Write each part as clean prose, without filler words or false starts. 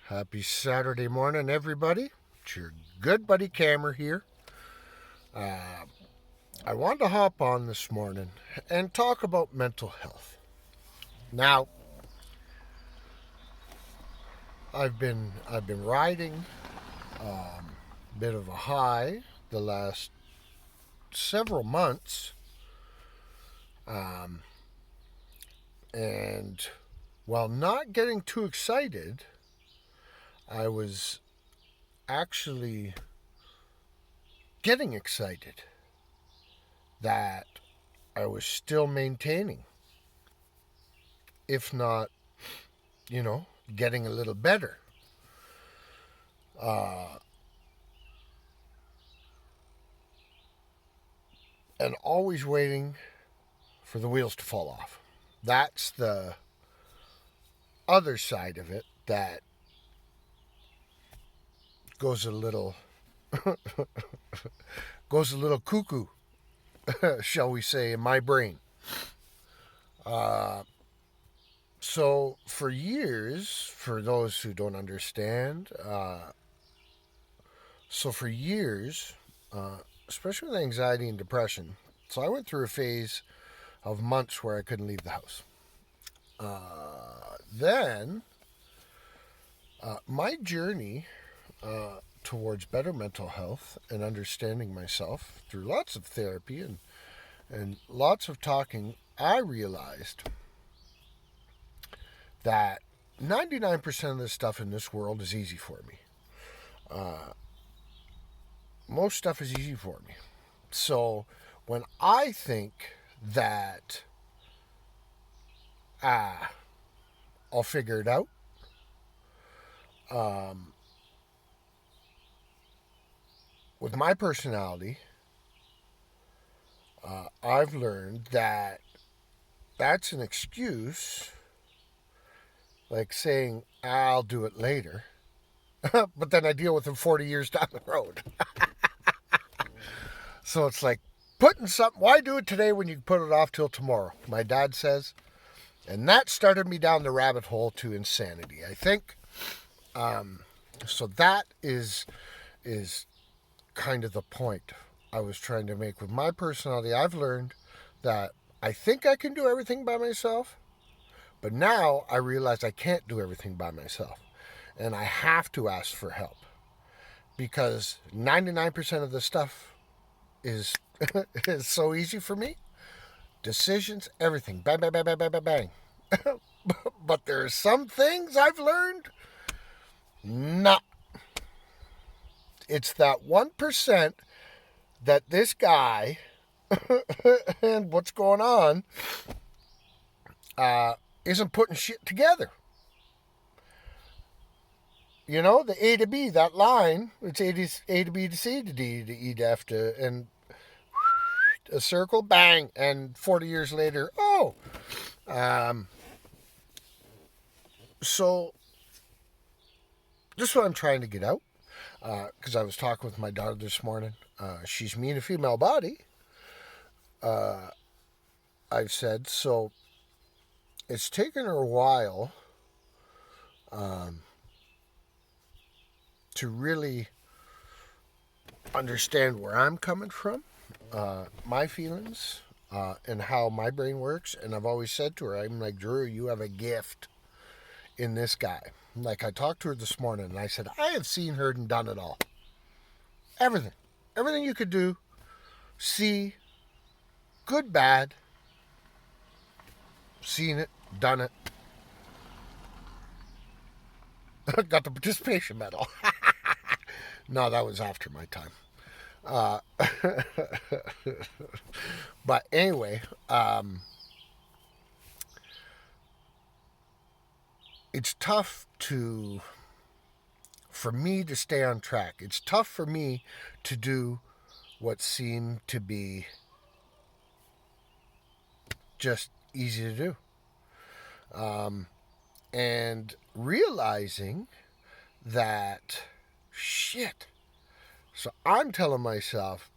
Happy Saturday morning, everybody. It's your good buddy Cameron here. Uh, I wanted to hop on this morning and talk about mental health. Now, I've been riding a bit of a high the last several months, um, and while not getting too excited, I was actually getting excited that I was still maintaining, if not, getting a little better. Uh, and always waiting for the wheels to fall off. That's the other side of it that goes a little goes a little cuckoo, shall we say, in my brain. Uh, so for years, for those who don't understand, for years, especially with anxiety and depression, so I went through a phase of months where I couldn't leave the house. Then, my journey towards better mental health and understanding myself through lots of therapy and lots of talking, I realized that 99% of the stuff in this world is easy for me. Most stuff is easy for me. So when I think that I'll figure it out, with my personality, I've learned that that's an excuse, like saying, I'll do it later, but then I deal with them 40 years down the road. So it's like putting something, why do it today when you can put it off till tomorrow? My dad says. And that started me down the rabbit hole to insanity, I think. So that is kind of the point I was trying to make with my personality. I've learned that I think I can do everything by myself, but now I realize I can't do everything by myself. And I have to ask for help because 99% of the stuff is is so easy for me. Decisions, everything, bang, bang, bang, bang, bang, bang, bang. But there are some things I've learned. Nah, it's that 1% that this guy and what's going on isn't putting shit together. You know, the A to B, that line, it's A to B to C to D to E to F to, and a circle, bang, and 40 years later, oh. So, this is what I'm trying to get out, because I was talking with my daughter this morning. She's me in a female body, I've said, so it's taken her a while to really understand where I'm coming from, my feelings, and how my brain works. And I've always said to her, I'm like, Drew, you have a gift in this guy. Like, I talked to her this morning and I said, I have seen, heard, and done it all. Everything. Everything you could do, see, good, bad, seen it, done it. Got the participation medal. No, that was after my time. But anyway, it's tough for me to stay on track. It's tough for me to do what seemed to be just easy to do. And realizing that, shit. So I'm telling myself,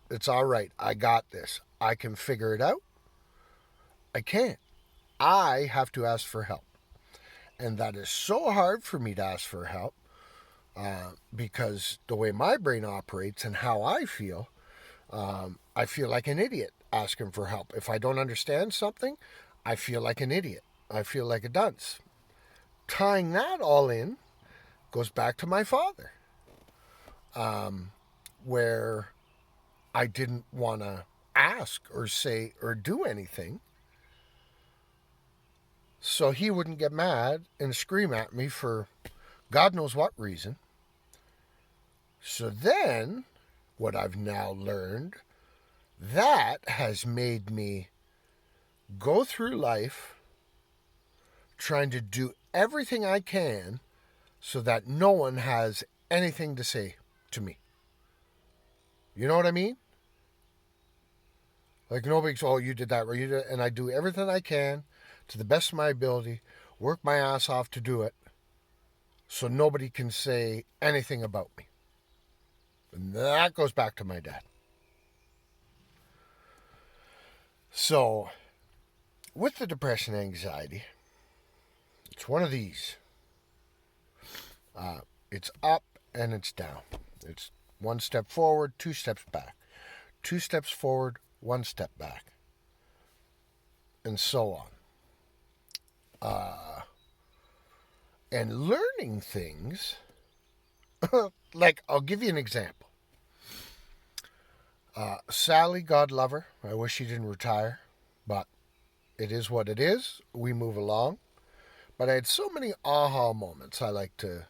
it's all right. I got this. I can figure it out. I can't. I have to ask for help. And that is so hard for me to ask for help because the way my brain operates and how I feel like an idiot asking for help. If I don't understand something, I feel like an idiot. I feel like a dunce. Tying that all in goes back to my father, where I didn't want to ask or say or do anything so he wouldn't get mad and scream at me for God knows what reason. So then, what I've now learned, that has made me go through life trying to do everything I can so that no one has anything to say to me. You know what I mean? Like nobody's, oh, you did that, or you did, and I do everything I can to the best of my ability, work my ass off to do it, so nobody can say anything about me. And that goes back to my dad. So, with the depression anxiety, it's one of these. It's up and it's down. It's one step forward, two steps back. Two steps forward, one step back. And so on. And learning things, like, I'll give you an example. Sally, God love her. I wish she didn't retire, but it is what it is. We move along. But I had so many aha moments. I like to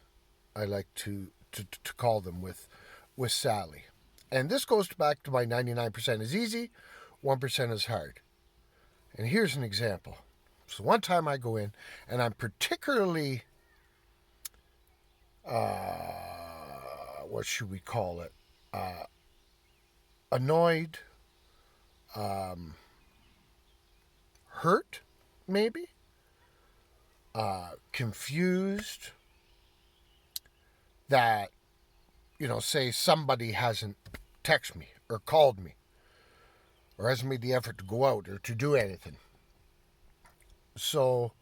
call them with Sally. And this goes back to my 99% is easy, 1% is hard. And here's an example. So one time I go in, and I'm particularly, what should we call it? Annoyed, hurt, maybe, confused that, say somebody hasn't texted me or called me or hasn't made the effort to go out or to do anything. So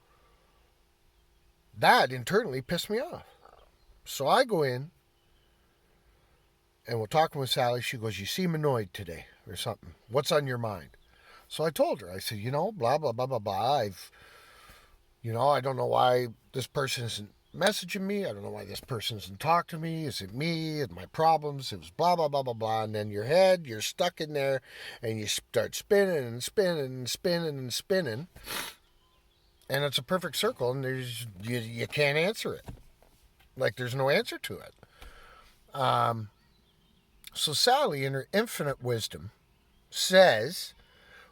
that internally pissed me off. So I go in and we're talking with Sally. She goes, "You seem annoyed today," or something. "What's on your mind?" So I told her, I said, blah, blah, blah, blah, blah. I don't know why this person isn't messaging me. I don't know why this person isn't talking to me. Is it me? Is it my problems? It was blah, blah, blah, blah, blah. And then you're stuck in there and you start spinning and spinning and spinning and spinning. And it's a perfect circle, and you can't answer it. Like, there's no answer to it. So Sally, in her infinite wisdom, says,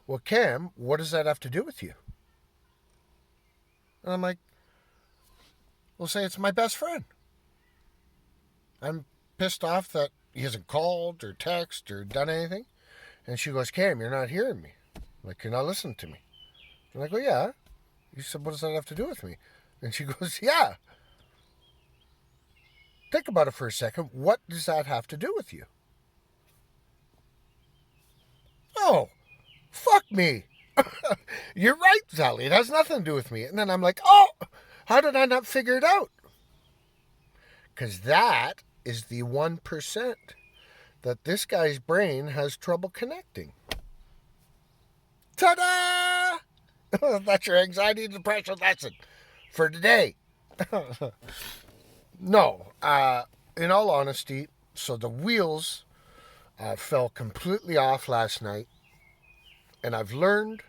"Well, Cam, what does that have to do with you?" And I'm like, "Well, say it's my best friend. I'm pissed off that he hasn't called or texted or done anything." And she goes, "Cam, you're not hearing me. Like, you're not listening to me." And I go, "Yeah." You said, "What does that have to do with me?" And she goes, "Yeah." Think about it for a second. What does that have to do with you? Oh, fuck me. You're right, Sally. It has nothing to do with me. And then I'm like, oh, how did I not figure it out? Because that is the 1% that this guy's brain has trouble connecting. Ta-da! That's your anxiety and depression lesson for today. No, in all honesty, so the wheels fell completely off last night, and I've learned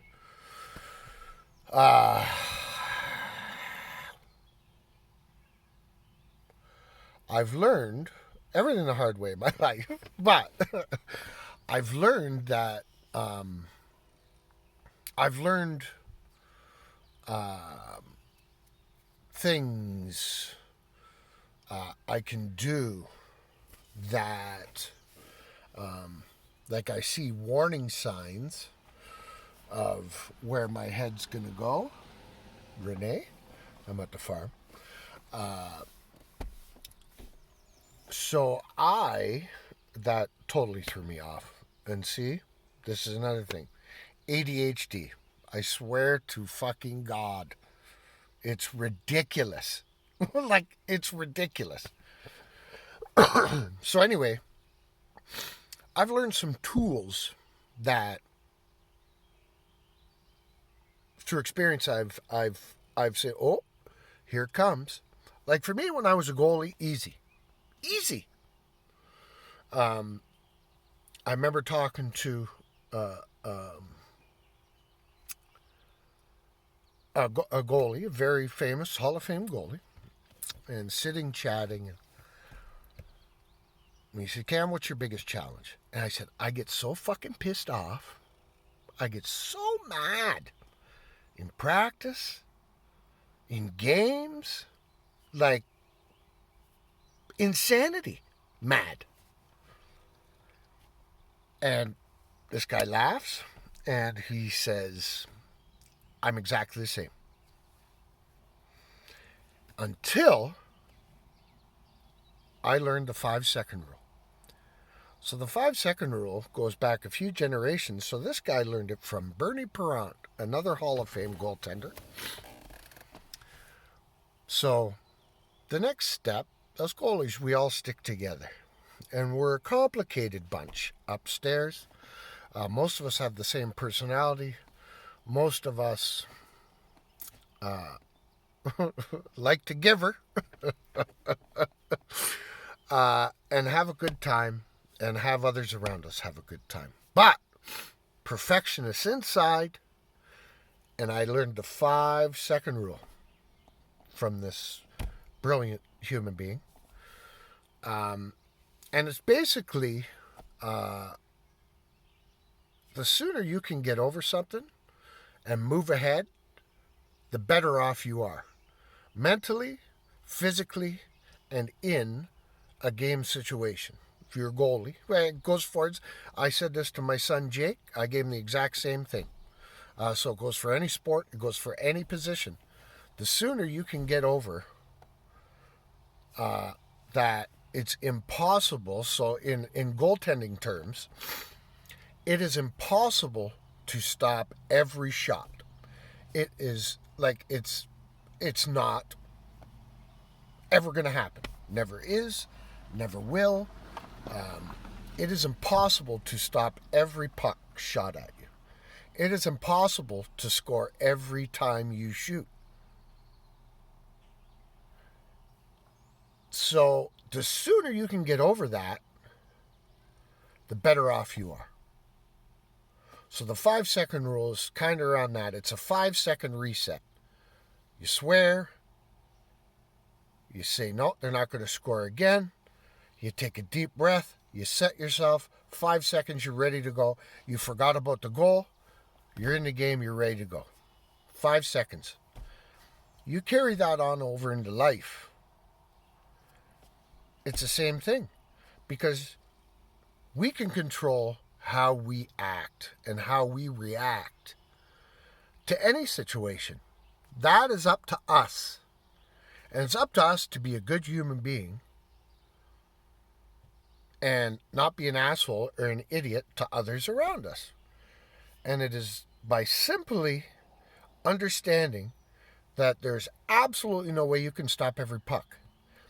everything the hard way in my life, but I've learned that things I can do that, like, I see warning signs of where my head's gonna go. Renee, I'm at the farm. So that totally threw me off. And see, this is another thing. ADHD. I swear to fucking God, It's ridiculous. Like, it's ridiculous. So anyway, I've learned some tools that through experience I've said, oh, here it comes. Like for me when I was a goalie, easy. Easy. I remember talking to a goalie, a very famous Hall of Fame goalie, and sitting chatting. And he said, Cam, what's your biggest challenge? And I said, I get so fucking pissed off. I get so mad in practice, in games, like insanity, mad. And this guy laughs and he says, I'm exactly the same. Until I learned the 5-second rule. So the 5-second rule goes back a few generations. So this guy learned it from Bernie Parent, another Hall of Fame goaltender. So the next step, as goalies, we all stick together. And we're a complicated bunch upstairs. Most of us have the same personality. Most of us like to give her and have a good time and have others around us have a good time. But perfectionists inside, and I learned the 5-second rule from this brilliant human being. And it's basically the sooner you can get over something and move ahead, the better off you are. Mentally, physically, and in a game situation. If you're a goalie, well, it goes forwards. I said this to my son Jake. I gave him the exact same thing. So it goes for any sport. It goes for any position. The sooner you can get over that it's impossible. So in goaltending terms, it is impossible to stop every shot. It is like it's not ever going to happen. Never is, never will. It is impossible to stop every puck shot at you. It is impossible to score every time you shoot. So the sooner you can get over that, the better off you are. So the 5-second rule is kind of around that. It's a 5-second reset. You swear. You say, no, they're not going to score again. You take a deep breath. You set yourself. 5 seconds, you're ready to go. You forgot about the goal. You're in the game. You're ready to go. 5 seconds. You carry that on over into life. It's the same thing. Because we can control how we act and how we react to any situation. That is up to us. And it's up to us to be a good human being and not be an asshole or an idiot to others around us. And it is by simply understanding that there's absolutely no way you can stop every puck.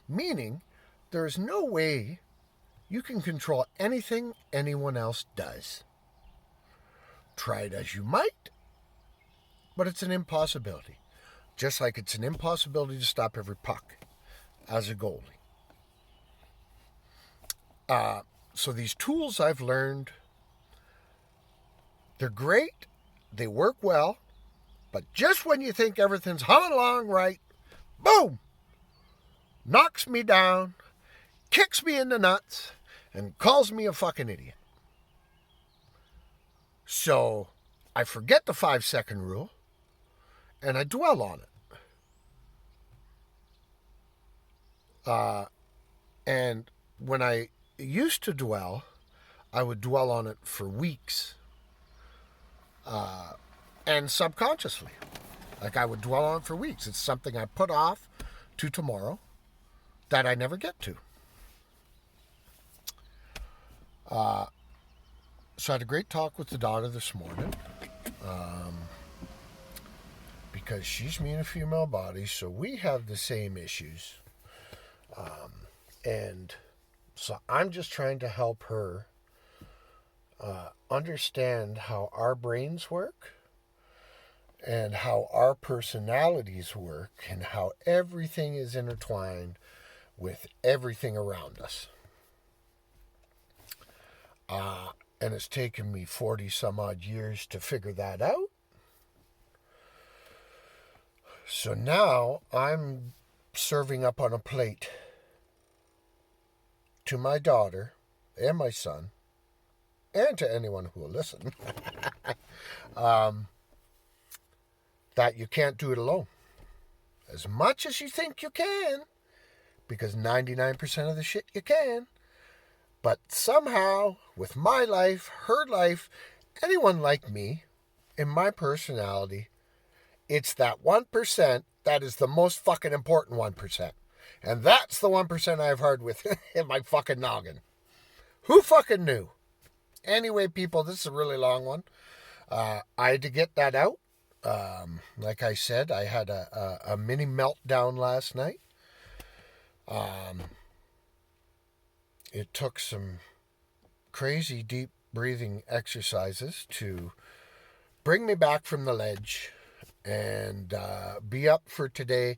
Meaning, there's no way you can control anything anyone else does. Try it as you might, but it's an impossibility. Just like it's an impossibility to stop every puck as a goalie. So these tools I've learned, they're great, they work well, but just when you think everything's humming along right, boom, knocks me down, kicks me in the nuts, and calls me a fucking idiot. So I forget the 5-second rule, and I dwell on it. And when I used to dwell, I would dwell on it for weeks. And subconsciously. Like I would dwell on it for weeks. It's something I put off to tomorrow that I never get to. So I had a great talk with the daughter this morning. because she's me in a female body, so we have the same issues. And so I'm just trying to help her understand how our brains work and how our personalities work and how everything is intertwined with everything around us. And it's taken me 40 some odd years to figure that out. So now I'm serving up on a plate to my daughter and my son, and to anyone who will listen, that you can't do it alone. As much as you think you can, because 99% of the shit you can. But somehow, with my life, her life, anyone like me, in my personality, it's that 1% that is the most fucking important 1%. And that's the 1% I've heard with in my fucking noggin. Who fucking knew? Anyway, people, this is a really long one. I had to get that out. Like I said, I had a mini meltdown last night. It took some crazy deep breathing exercises to bring me back from the ledge and be up for today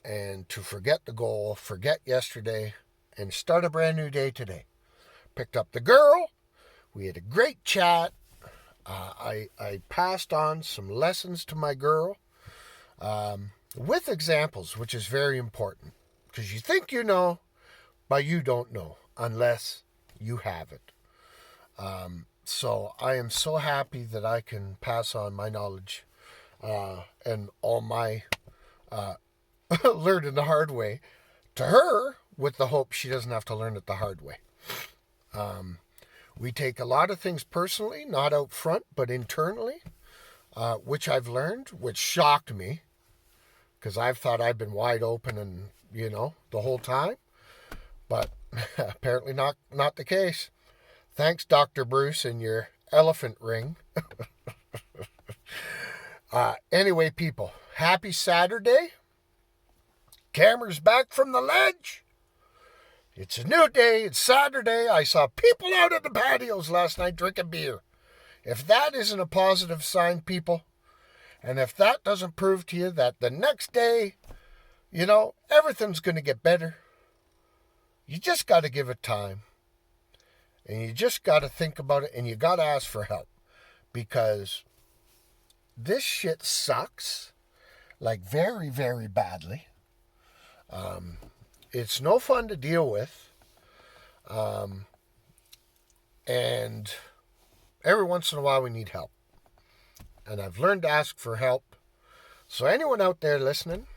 and to forget the goal, forget yesterday, and start a brand new day today. Picked up the girl. We had a great chat. I passed on some lessons to my girl with examples, which is very important. Because you think you know, but you don't know unless you have it. So I am so happy that I can pass on my knowledge and all my learning the hard way to her, with the hope she doesn't have to learn it the hard way. We take a lot of things personally, not out front, but internally, which I've learned, which shocked me, because I've thought I've been wide open and, the whole time. But apparently not the case. Thanks, Dr. Bruce, and your elephant ring. Anyway, people, happy Saturday. Camera's back from the ledge. It's a new day. It's Saturday. I saw people out at the patios last night drinking beer. If that isn't a positive sign, people, and if that doesn't prove to you that the next day, everything's going to get better, you just got to give it time. And you just got to think about it, and you got to ask for help. Because this shit sucks, like very, very badly. It's no fun to deal with. And every once in a while we need help. And I've learned to ask for help. So anyone out there listening,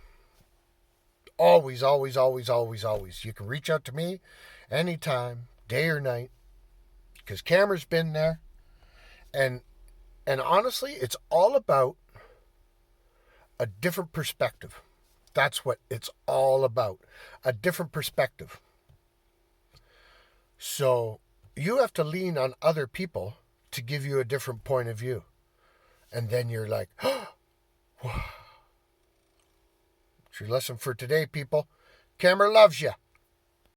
always, always, always, always, always, you can reach out to me anytime, day or night. Because Cameron's been there. And honestly, it's all about a different perspective. That's what it's all about. A different perspective. So you have to lean on other people to give you a different point of view. And then you're like, oh, wow. It's your lesson for today, people. Cameron loves you.